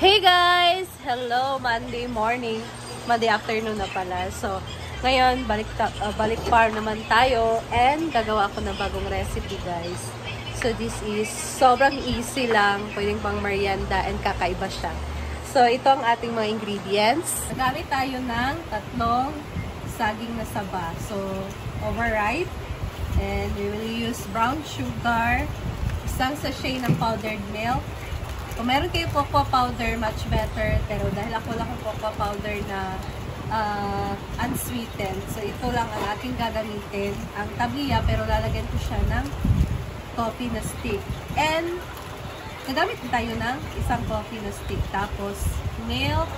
Hey guys! Hello! Monday morning. Monday afternoon na pala. So, ngayon, balik farm naman tayo and gagawa ako ng bagong recipe guys. So, this is sobrang easy lang. Pwedeng pang merienda and kakaiba siya. So, ito ang ating mga ingredients. Nagamit tayo ng 3 saging na saba. So, overripe. And we will use brown sugar, 1 sachet ng powdered milk. Kung meron kayo cocoa powder, much better. Pero dahil ako lang ang cocoa powder na unsweetened. So, ito lang ang aking gagamitin. Ang tablia, pero lalagyan ko siya ng coffee na stick. And, nagamit tayo ng 1 coffee na stick. Tapos, milk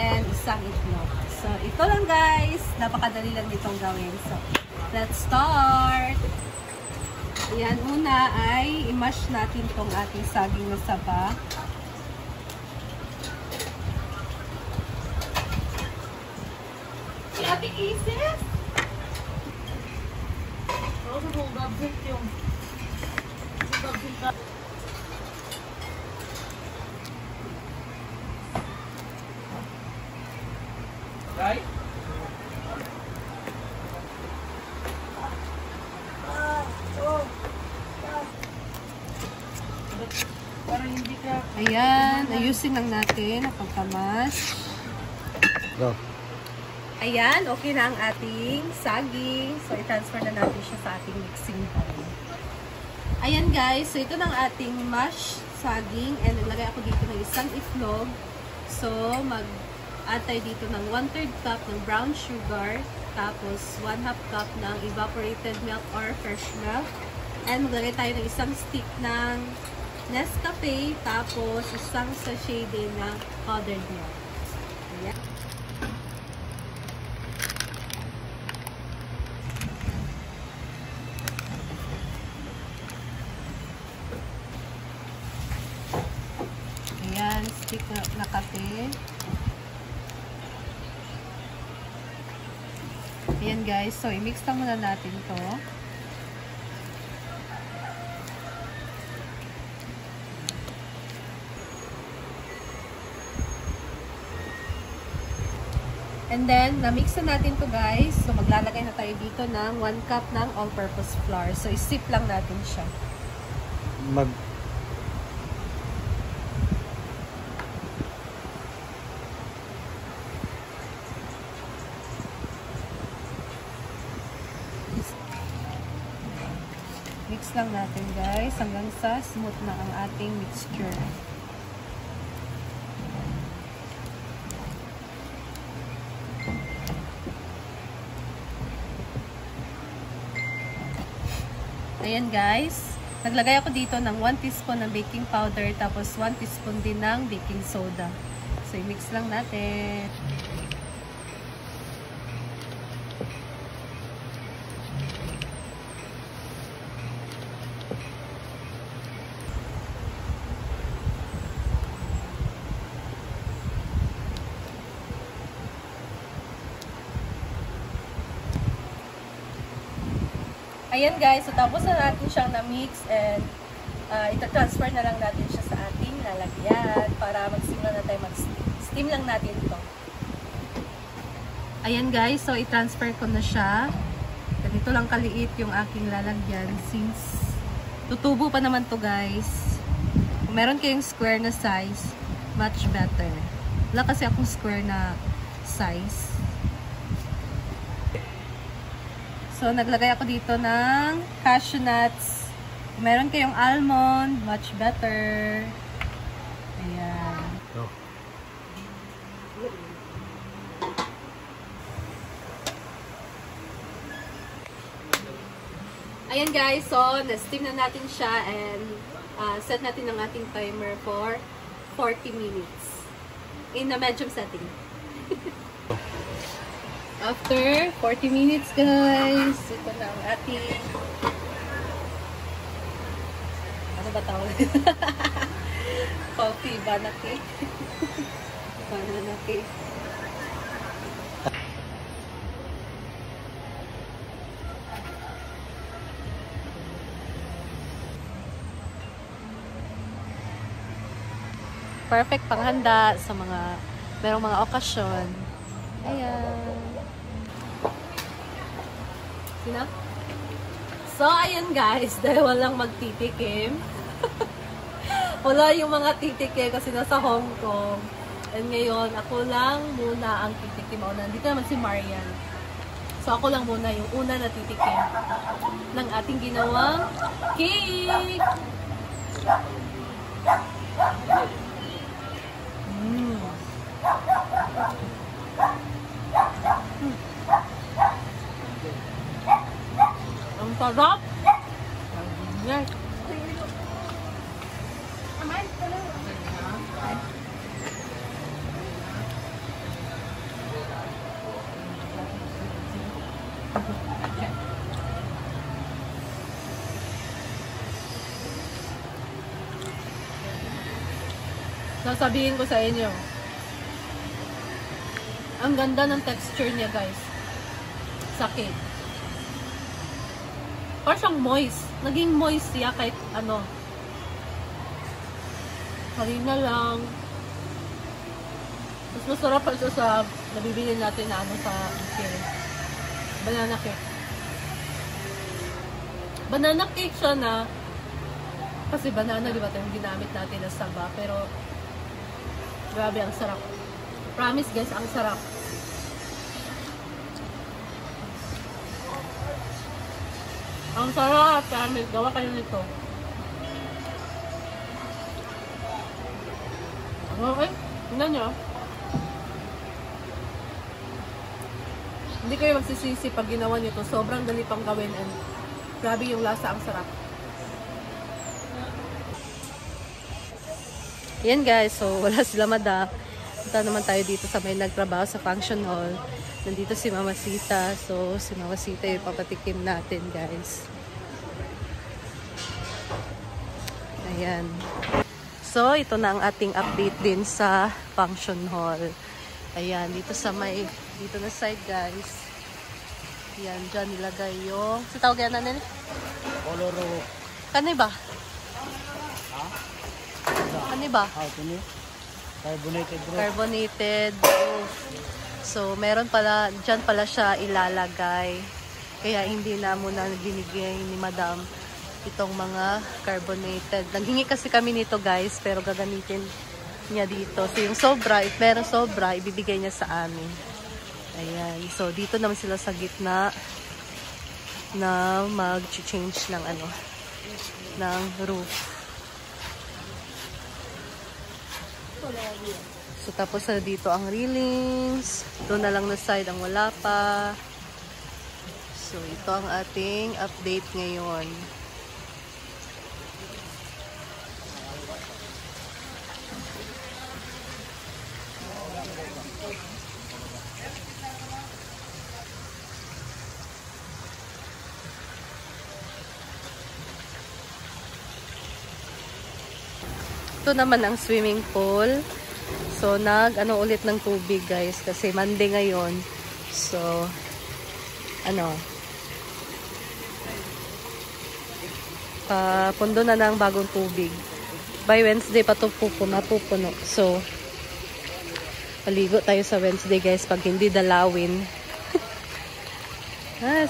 and 1 itlog. So, ito lang guys. Napakadali lang nitong gawin. So, let's start! Ayan, una ay i-mash natin itong ating saging na saba. Si Ate Isis? Right? Ayan, ayusin lang natin ang pagkamas. Go. Ayan, okay na ang ating saging. So, i-transfer na natin siya sa ating mixing bowl. Ayan guys, so ito na ang ating mashed saging. And nilagay ako dito ng 1 itlog. So, mag-add tayo dito ng 1/3 cup ng brown sugar. Tapos, 1/2 cup ng evaporated milk or fresh milk. And maglagay tayo ng 1 stick ng Nescafe, tapos 1 sachet din ng powdered milk. Ayan. Ayan, stick na kape. Ayan guys, so i-mix lang muna natin to. And then, na-mix na natin to guys. So, maglalagay na tayo dito ng 1 cup ng all-purpose flour. So, isip lang natin siya. Mix lang natin guys hanggang sa smooth na ang ating mixture. Ayan guys, naglagay ako dito ng 1 teaspoon ng baking powder tapos 1 teaspoon din ng baking soda. So, i-mix lang natin. Ayan guys, so tapos na natin siyang na-mix and ita-transfer na lang natin siya sa ating lalagyan para mag-simula na tayo mag-steam lang natin ito. Ayan guys, so i-transfer ko na siya. Ganito lang kaliit yung aking lalagyan since tutubo pa naman to guys. Kung meron kayong square na size, much better. Wala kasi akong square na size. So, naglagay ako dito ng cashew nuts. Kung meron kayong almond, much better. Ayan. Go. Ayan guys, so na-steam na natin siya and set natin ang ating timer for 40 minutes. In a medium setting. After 40 minutes guys, ito na ang ating ano ba tawag? Coffee banana cake. Banana cake. perfect panghanda sa mga merong mga okasyon. Ayan. Sina? So, ayan guys, dahil walang magtitikim. Wala yung mga titikim kasi nasa Hong Kong. And ngayon, ako lang muna ang titikim. Nandito naman si Marian. So, ako lang muna yung una na titikim ng ating ginawang cake. Ang sarap! Yes. Sasabihin ko sa inyo, ang ganda ng texture niya guys sa cake. Parang siyang moist. Naging moist siya kahit ano. Harina lang. Mas masarap pa siya sa nabibili natin na ano sa cake. Banana cake. Banana cake siya na kasi banana, di ba, ito yung ginamit natin na saba. Pero grabe, ang sarap. Promise guys, ang sarap. Ang sarap, promise. Gawa kayo nito. Okay, tingnan nyo. Hindi kayo magsisisi pag ginawa nyo to. Sobrang dali pang gawin and grabe yung lasa, ang sarap. Yan guys, so wala sila madam. Punta naman tayo dito sa may nagtrabaho sa function hall. Nandito si Mama Sita. So, si Mama Sita yung papatikim natin guys. Ayan. So, ito na ang ating update din sa function hall. Ayan, dito sa may, dito na side guys. Ayan, dyan nilagay yung, sa tawag yan natin? Koloro. Kanay ba? Ha? Kanay ba? Ito ni? Carbonated roof. Carbonated roof. So, meron pala, dyan pala siya ilalagay. Kaya hindi na muna binigay ni Madam itong mga carbonated. Naghingi kasi kami nito guys, pero gagamitin niya dito. So, yung sobra, if meron sobra, ibibigay niya sa amin. Ayan. So, dito naman sila sa gitna na mag-change ng ano, ng roof. So, tapos na dito ang railings. Doon na lang na side ang wala pa. So, ito ang ating update ngayon. Ito naman ang swimming pool. So, nag-ano ulit ng tubig guys. Kasi Monday ngayon. So, ano, pundo na ng bagong tubig. By Wednesday pa ito pupuno. So, maligo tayo sa Wednesday guys pag hindi dalawin.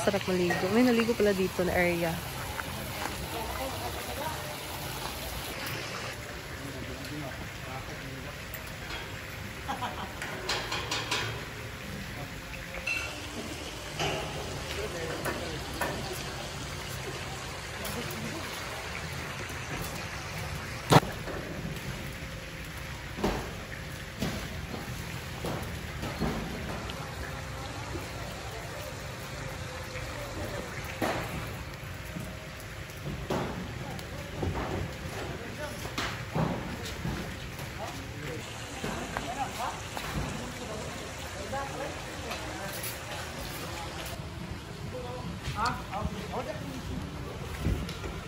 Sarap maligo. May naligo pala dito na area.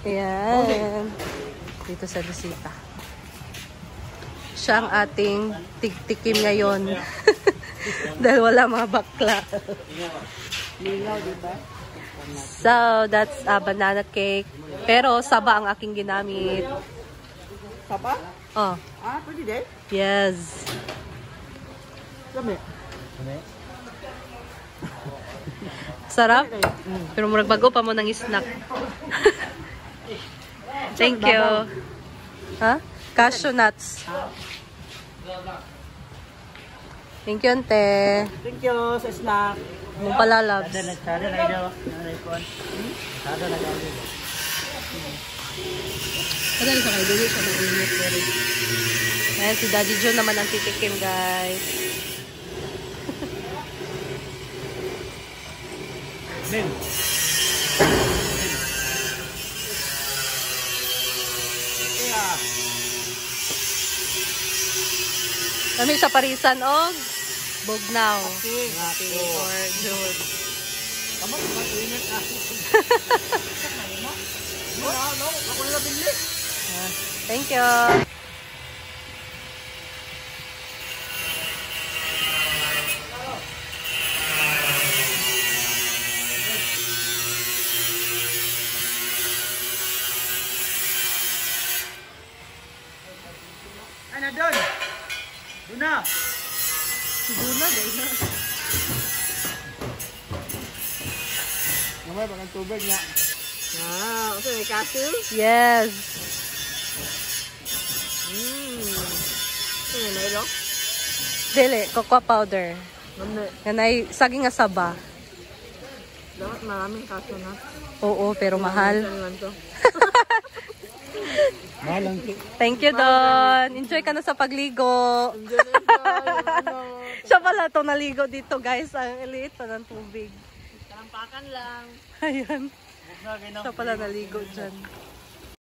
Ayan. Dito sa bisita. Siya ang ating tigtikim ngayon. Dahil wala mga bakla. So, that's a banana cake. Pero, saba ang aking ginamit. Saba? Oh, Ah, pwede din. yes. Lami. Ano? Sarap. Pero murag bago pa mo ng snack. Thank you. Ha? Cashew nuts. Thank you, ante. Thank you sa snack. Mong palalabs. Sada na daw. Ano ipon? Sada na daw. Kadali sa kayo, dili siya mag-init. Ayan, si Daddy Joe naman ang titikim, guys. Nin. Kami sa Parisan og Bugnaw. Or June. Kamu mag-init na. No, ako na binili. Thank you. Ano doon? Doon na. Siguna, guys. Namay pag ang tubig niya. Ah, okay, may cashew? Yes. Mayro? Dili, cocoa powder. Lami. Ganay, saging nga saba. Dapat maraming cashew na. Oo, pero mahal. To. Mahal lang ito. Thank you, Don. Enjoy ka na sa pagligo. Siya pala itong naligo dito, guys. Ang liit pa ng tubig. Kalampakan lang. Ayan. Siya pala naligo dyan.